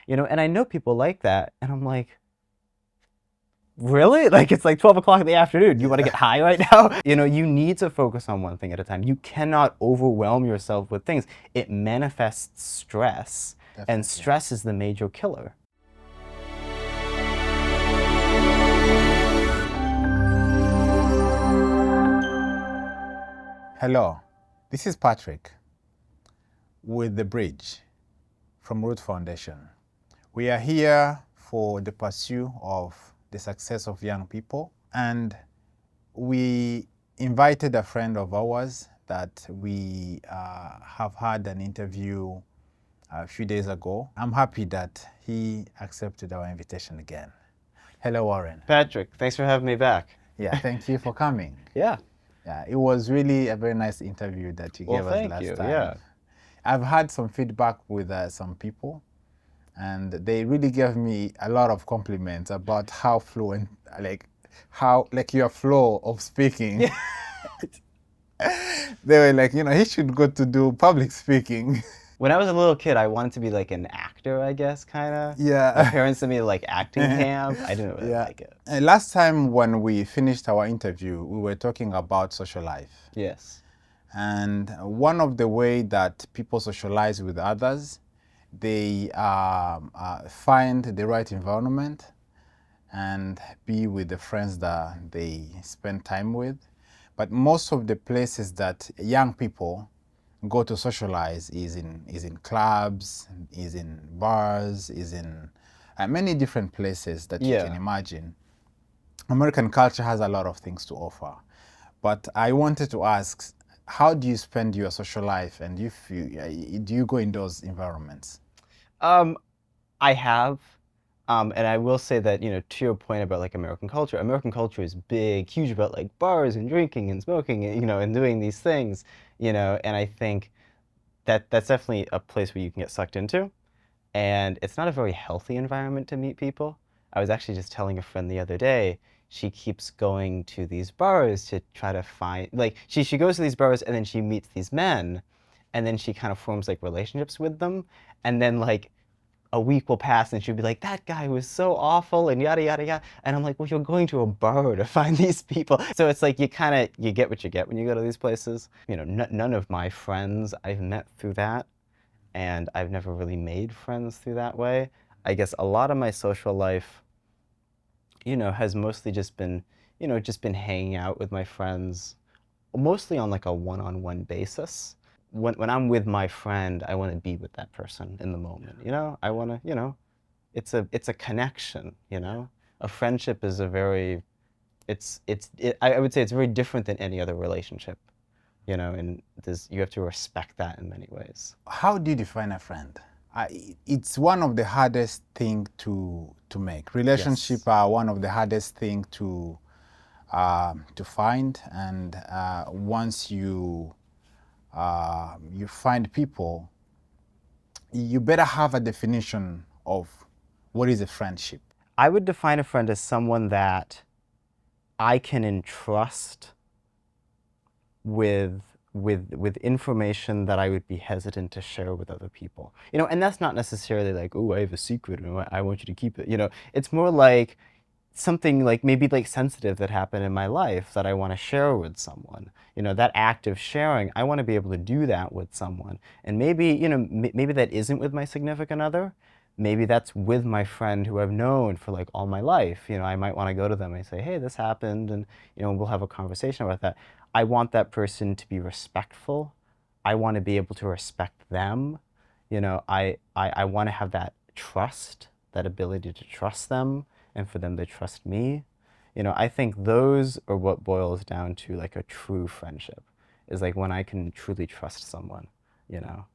And I know people like that, and I'm like, really? Like it's like 12 o'clock in the afternoon. You want to Yeah, get high right now? You need to focus on one thing at a time. You cannot overwhelm yourself with things. It manifests stress, and definitely. stress is the major killer. Hello, this is Patrick with The Bridge from Root Foundation. We are here for the pursuit of the success of young people, and we invited a friend of ours that we have had an interview a few days ago. I'm happy that he accepted our invitation again. Hello, Warren. Patrick, thanks for having me back. Yeah, thank you for coming. Yeah. Yeah, it was really a very nice interview that you Well, gave us thank last you. time. Yeah. I've had some feedback with some people, and they really gave me a lot of compliments about how fluent, like your flow of speaking. Yeah. They were like, he should go to do public speaking. When I was a little kid, I wanted to be like an actor, I guess, kind of. My Yeah. parents sent me to like acting camp. I didn't really Yeah. like it. Last time when we finished our interview, we were talking about social life. Yes. And one of the way that people socialize with others, they find the right environment and be with the friends that they spend time with. But most of the places that young people go to socialize is in clubs, is in bars, is in many different places that you can Yeah. imagine. American culture has a lot of things to offer. But I wanted to ask, how do you spend your social life, and do you go in those environments? Um, I have. And I will say that, to your point about like American culture is big, huge about like bars and drinking and smoking, and, and doing these things, and I think that that's definitely a place where you can get sucked into. And it's not a very healthy environment to meet people. I was actually just telling a friend the other day, she keeps going to these bars to try to find, like, she goes to these bars and then she meets these men, and then she kind of forms like relationships with them. And then, like, a week will pass and she'll be like, that guy was so awful and yada yada yada. And I'm like, well, you're going to a bar to find these people. So it's like you get what you get when you go to these places. None of my friends I've met through that, and I've never really made friends through that way. I guess a lot of my social life, has mostly just been hanging out with my friends, mostly on like a one-on-one basis. When I'm with my friend, I want to be with that person in the moment. I want to, it's a connection. A friendship is a very, I would say it's very different than any other relationship. And you have to respect that in many ways. How do you define a friend? It's one of the hardest thing to make. Relationship Yes. are one of the hardest thing to find, and once you find people, you better have a definition of what is a friendship. I would define a friend as someone that I can entrust with with information that I would be hesitant to share with other people. And that's not necessarily like, oh, I have a secret and I want you to keep it. It's more like something like maybe like sensitive that happened in my life that I want to share with someone. That act of sharing, I want to be able to do that with someone. And maybe, maybe that isn't with my significant other. Maybe that's with my friend who I've known for like all my life. I might want to go to them and say, hey, this happened, and we'll have a conversation about that. I want that person to be respectful. I want to be able to respect them. I want to have that trust, that ability to trust them and for them to trust me. I think those are what boils down to like a true friendship, is like when I can truly trust someone, you know,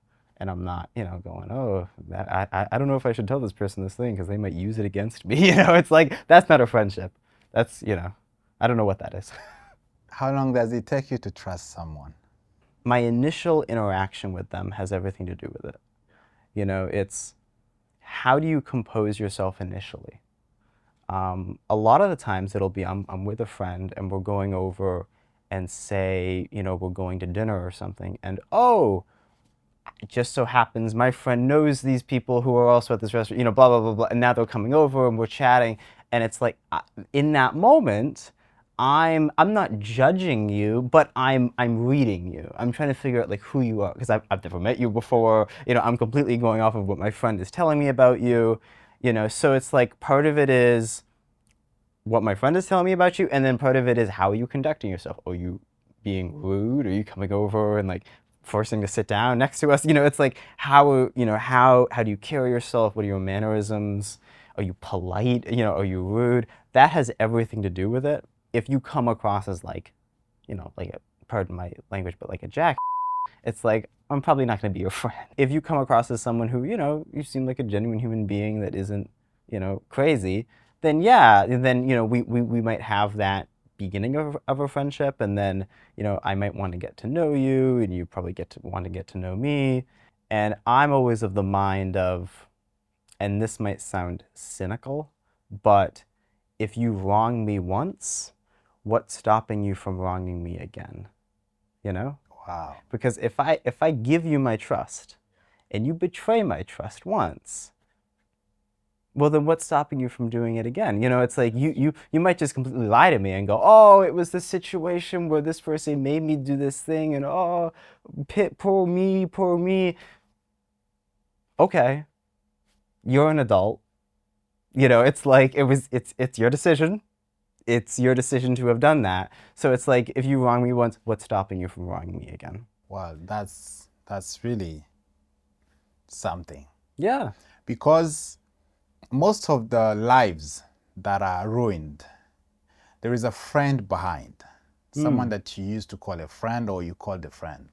and I'm not, going, oh, I don't know if I should tell this person this thing because they might use it against me. It's like, that's not a friendship. That's, I don't know what that is. How long does it take you to trust someone? My initial interaction with them has everything to do with it. It's how do you compose yourself initially? A lot of the times it'll be I'm with a friend and we're going over and say, we're going to dinner or something, and oh, it just so happens my friend knows these people who are also at this restaurant, blah, blah, blah, blah. And now they're coming over and we're chatting. And it's like, in that moment, I'm not judging you, but I'm reading you. I'm trying to figure out like who you are because I've never met you before. I'm completely going off of what my friend is telling me about you. So it's like part of it is what my friend is telling me about you, and then part of it is how are you conducting yourself? Are you being rude? Are you coming over and like forcing to sit down next to us? It's like how do you carry yourself? What are your mannerisms? Are you polite? Are you rude? That has everything to do with it. If you come across as like, pardon my language, but like a jack, it's like I'm probably not going to be your friend. If you come across as someone who, you seem like a genuine human being that isn't, crazy, then yeah, then, we might have that beginning of a friendship. And then, I might want to get to know you and you probably want to get to know me. And I'm always of the mind of, and this might sound cynical, but if you wrong me once, what's stopping you from wronging me again? You know? Wow. Because if I give you my trust and you betray my trust once, well then what's stopping you from doing it again? It's like you might just completely lie to me and go, "Oh, it was this situation where this person made me do this thing and oh, poor me, poor me." Okay, you're an adult. It's like it's your decision. It's your decision to have done that. So it's like if you wrong me once, what's stopping you from wronging me again? Well, that's really something. Yeah. Because most of the lives that are ruined, there is a friend behind. Someone Hmm. that you used to call a friend or you called a friend.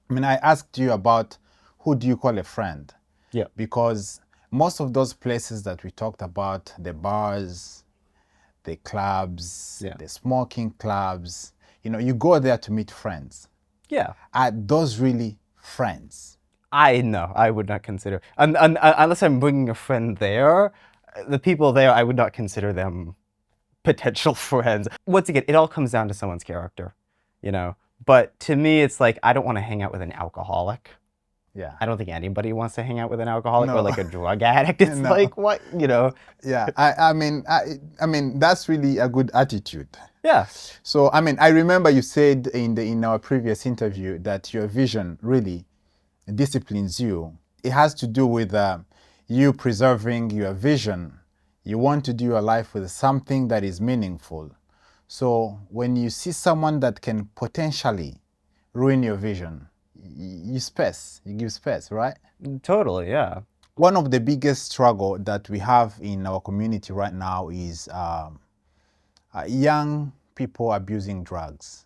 I mean, I asked you about who do you call a friend? Yeah. Because most of those places that we talked about, the bars, the clubs, Yeah. the smoking clubs, you go there to meet friends. Yeah. Are those really friends? I know. I would not consider, unless I'm bringing a friend there, the people there, I would not consider them potential friends. Once again, it all comes down to someone's character, you know? But to me, it's like, I don't want to hang out with an alcoholic. Yeah. I don't think anybody wants to hang out with an alcoholic or No. like a drug addict. It's No. like, what, you know? Yeah. I mean, that's really a good attitude. Yeah. So, I mean, I remember you said in our previous interview that your vision really disciplines you. It has to do with you preserving your vision. You want to do your life with something that is meaningful. So when you see someone that can potentially ruin your vision, you give space, right? Totally. Yeah. One of the biggest struggle that we have in our community right now is young people abusing drugs.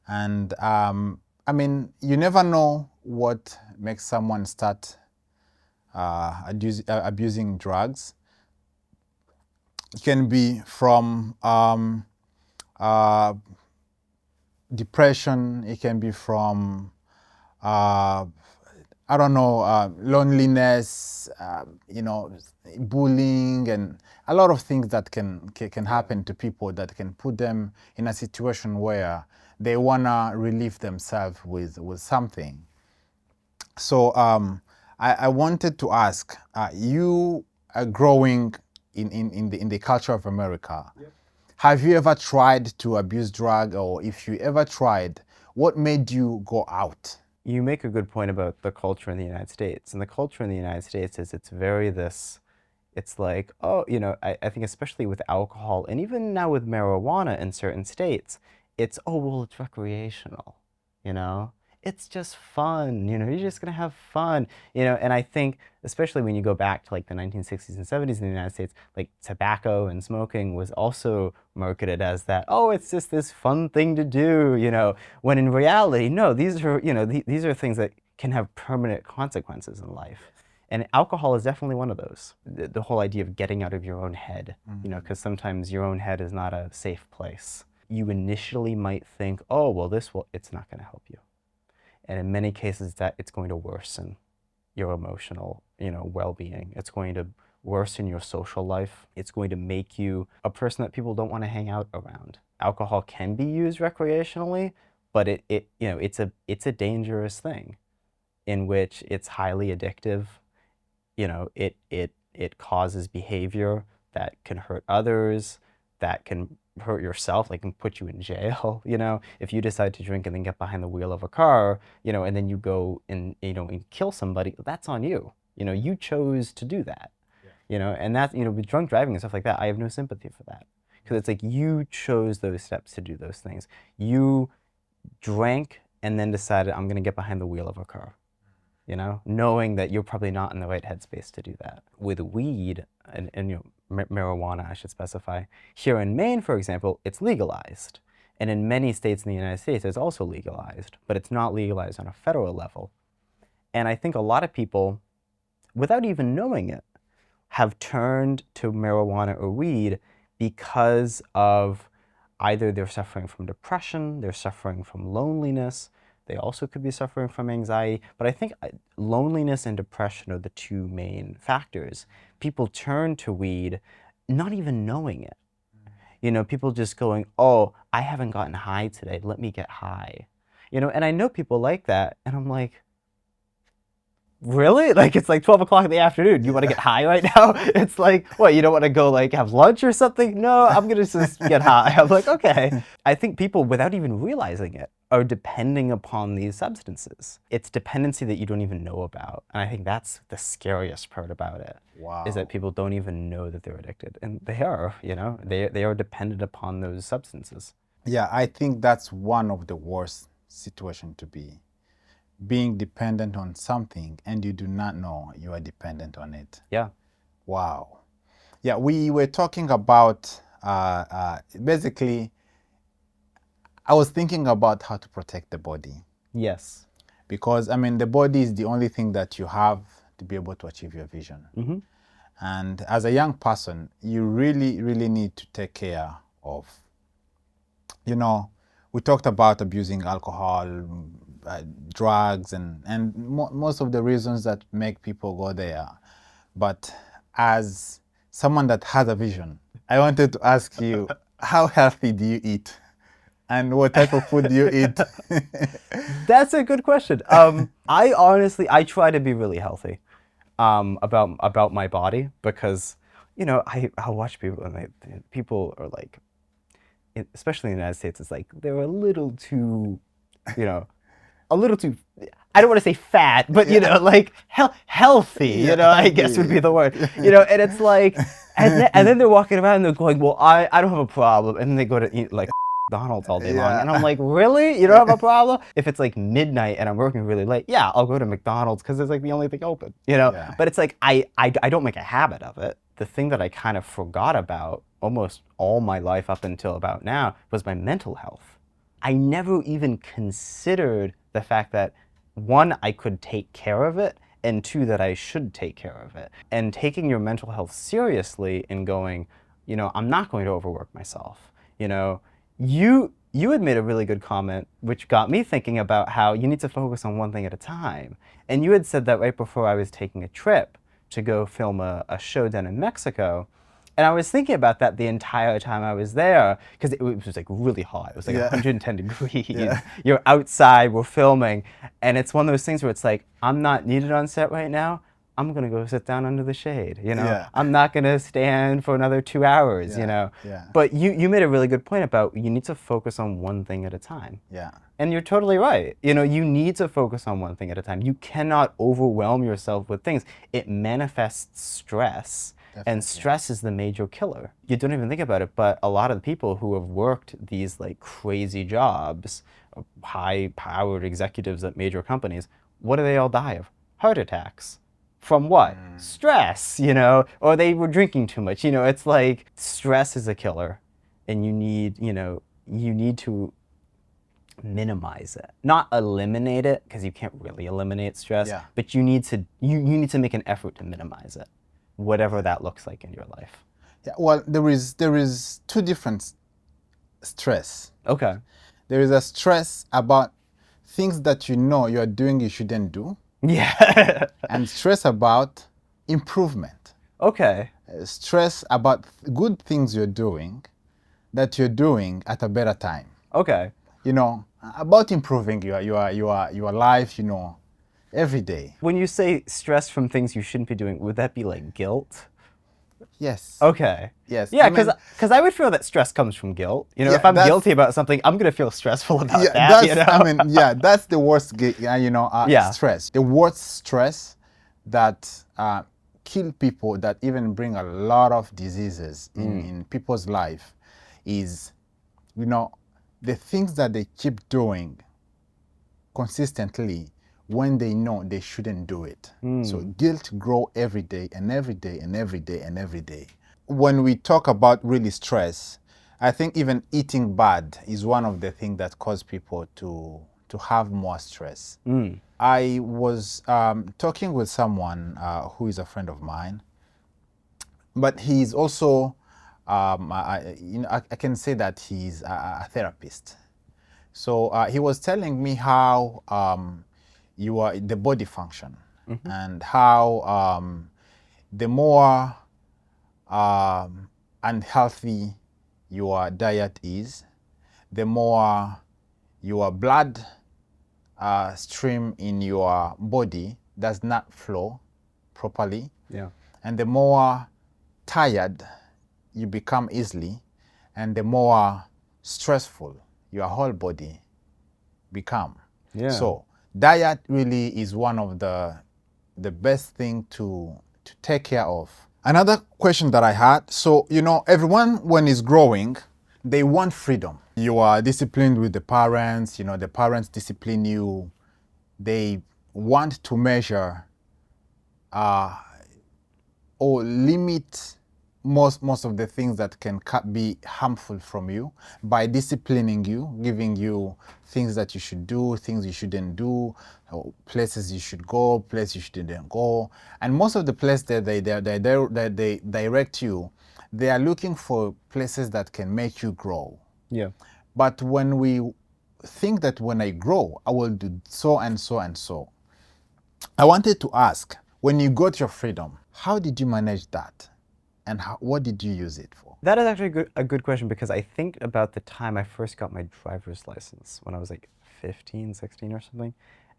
And I mean, you never know what makes someone start abusing drugs. It can be from uh, depression, it can be from, uh, I don't know, loneliness, bullying, and a lot of things that can happen to people that can put them in a situation where they want to relieve themselves with something. So I wanted to ask, you are growing in the culture of America. Yep. Have you ever tried to abuse drug, or if you ever tried, what made you go out? You make a good point about the culture in the United States. And the culture in the United States is it's very this, it's like, oh, I think especially with alcohol and even now with marijuana in certain states, it's, oh, well, it's recreational, you know? It's just fun, you're just gonna have fun, and I think, especially when you go back to like the 1960s and 70s in the United States, like tobacco and smoking was also marketed as that, oh, it's just this fun thing to do, when in reality, no, these are, these are things that can have permanent consequences in life. And alcohol is definitely one of those. The whole idea of getting out of your own head, because sometimes your own head is not a safe place. You initially might think, oh, well, it's not going to help you. And in many cases, that it's going to worsen your emotional, well-being. It's going to worsen your social life. It's going to make you a person that people don't want to hang out around. Alcohol can be used recreationally, but it's a dangerous thing. in which it's highly addictive. It causes behavior that can hurt others, that can hurt yourself, like can put you in jail. If you decide to drink and then get behind the wheel of a car, and then you go and and kill somebody, that's on you. You chose to do that. And that's with drunk driving and stuff like that, I have no sympathy for that, because it's like you chose those steps to do those things. You drank and then decided, I'm going to get behind the wheel of a car, knowing that you're probably not in the right headspace to do that. With weed and marijuana, I should specify, here in Maine, for example, it's legalized. And in many states in the United States, it's also legalized, but it's not legalized on a federal level. And I think a lot of people, without even knowing it, have turned to marijuana or weed because of either they're suffering from depression, they're suffering from loneliness, they also could be suffering from anxiety. But I think loneliness and depression are the two main factors. People turn to weed not even knowing it. People just going, oh, I haven't gotten high today, let me get high. And I know people like that, and I'm like, really? Like, it's like 12 o'clock in the afternoon. You want to get high right now? It's like, what, you don't want to go like have lunch or something? No, I'm going to just get high. I'm like, okay. I think people, without even realizing it, are depending upon these substances. It's dependency that you don't even know about. And I think that's the scariest part about it. Wow. Is that people don't even know that they're addicted. And they are, they are dependent upon those substances. Yeah, I think that's one of the worst situations to be. Being dependent on something and you do not know you are dependent on it. Yeah. Wow. Yeah, we were talking about, basically, I was thinking about how to protect the body. Yes. Because, I mean, the body is the only thing that you have to be able to achieve your vision. Mm-hmm. And as a young person, you really, really need to take care of, we talked about abusing alcohol, drugs, and most of the reasons that make people go there. But as someone that has a vision, I wanted to ask you, how healthy do you eat? And what type of food do you eat? That's a good question. I try to be really healthy about my body, because, I'll watch people and people are like, especially in the United States, it's like they're a little too, a little too, I don't want to say fat, but like healthy, I guess would be the word, and it's like, and then they're walking around and they're going, well, I don't have a problem, and then they go to eat like McDonald's all day long, and I'm like, really? You don't have a problem? If it's like midnight and I'm working really late, yeah, I'll go to McDonald's because it's like the only thing open, Yeah. But it's like I don't make a habit of it. The thing that I kind of forgot about almost all my life up until about now was my mental health. I never even considered the fact that, one, I could take care of it, and two, that I should take care of it. And taking your mental health seriously and going, I'm not going to overwork myself. You had made a really good comment, which got me thinking about how you need to focus on one thing at a time. And you had said that right before I was taking a trip to go film a show down in Mexico. And I was thinking about that the entire time I was there, because it was like really hot. It was like 110 degrees. Yeah. You're outside, we're filming. And it's one of those things where it's like, I'm not needed on set right now. I'm going to go sit down under the shade, Yeah. I'm not going to stand for another 2 hours, Yeah. But you made a really good point about you need to focus on one thing at a time. Yeah. And you're totally right. You need to focus on one thing at a time. You cannot overwhelm yourself with things. It manifests stress. Definitely. And stress is the major killer. You don't even think about it, but a lot of the people who have worked these like crazy jobs, high-powered executives at major companies, what do they all die of? Heart attacks. From what? Stress, or they were drinking too much. It's like stress is a killer, and you need to minimize it, not eliminate it, because you can't really eliminate stress. Yeah. But you need to make an effort to minimize it, whatever that looks like in your life. Yeah. Well, there is two different stress. Okay. There is a stress about things that you are doing you shouldn't do. Yeah. And stress about improvement. Okay. Stress about good things you're doing that you're doing at a better time. Okay. About improving your life, every day. When you say stress from things you shouldn't be doing, would that be like guilt? Yes. Okay. Yes. Yeah, because I would feel that stress comes from guilt. You know, if Yeah, I'm guilty about something, I'm gonna feel stressful about that, you know? that's the worst, Yeah. stress. The worst stress that kill people, that even bring a lot of diseases in people's life is, you know, the things that they keep doing consistently when they know they shouldn't do it. So guilt grow every day and every day and every day and every day. When we talk about really stress, I think even eating bad is one of the things that cause people to have more stress. I was talking with someone who is a friend of mine, but he's also, I can say that he's a therapist. So he was telling me how you are the body function, and how the more unhealthy your diet is, the more your blood stream in your body does not flow properly, Yeah. and the more tired you become easily, and the more stressful your whole body become. Yeah. So diet really is one of the best thing to take care of. Another question that I had, so everyone when is growing, they want freedom. You are disciplined with the parents, the parents discipline you. They want to measure or limit most of the things that can be harmful from you by disciplining you, giving you things that you should do, things you shouldn't do, places you should go, places you shouldn't go. And most of the places that they direct you, they are looking for places that can make you grow. Yeah. But when we think that when I grow, I will do so and so and so, I wanted to ask, when you got your freedom, how did you manage that? And what did you use it for? That is actually a good question, because I think about the time I first got my driver's license when I was like 15, 16 or something.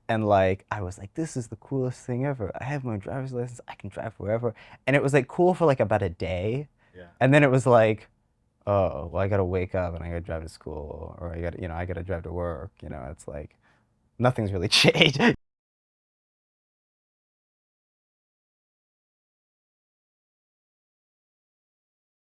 And like, I was like, this is the coolest thing ever. I have my driver's license. I can drive wherever. And it was like cool for like about a day. Yeah. And then it was like, oh, well, I gotta wake up and I gotta drive to school, or I gotta drive to work. You know, it's like nothing's really changed.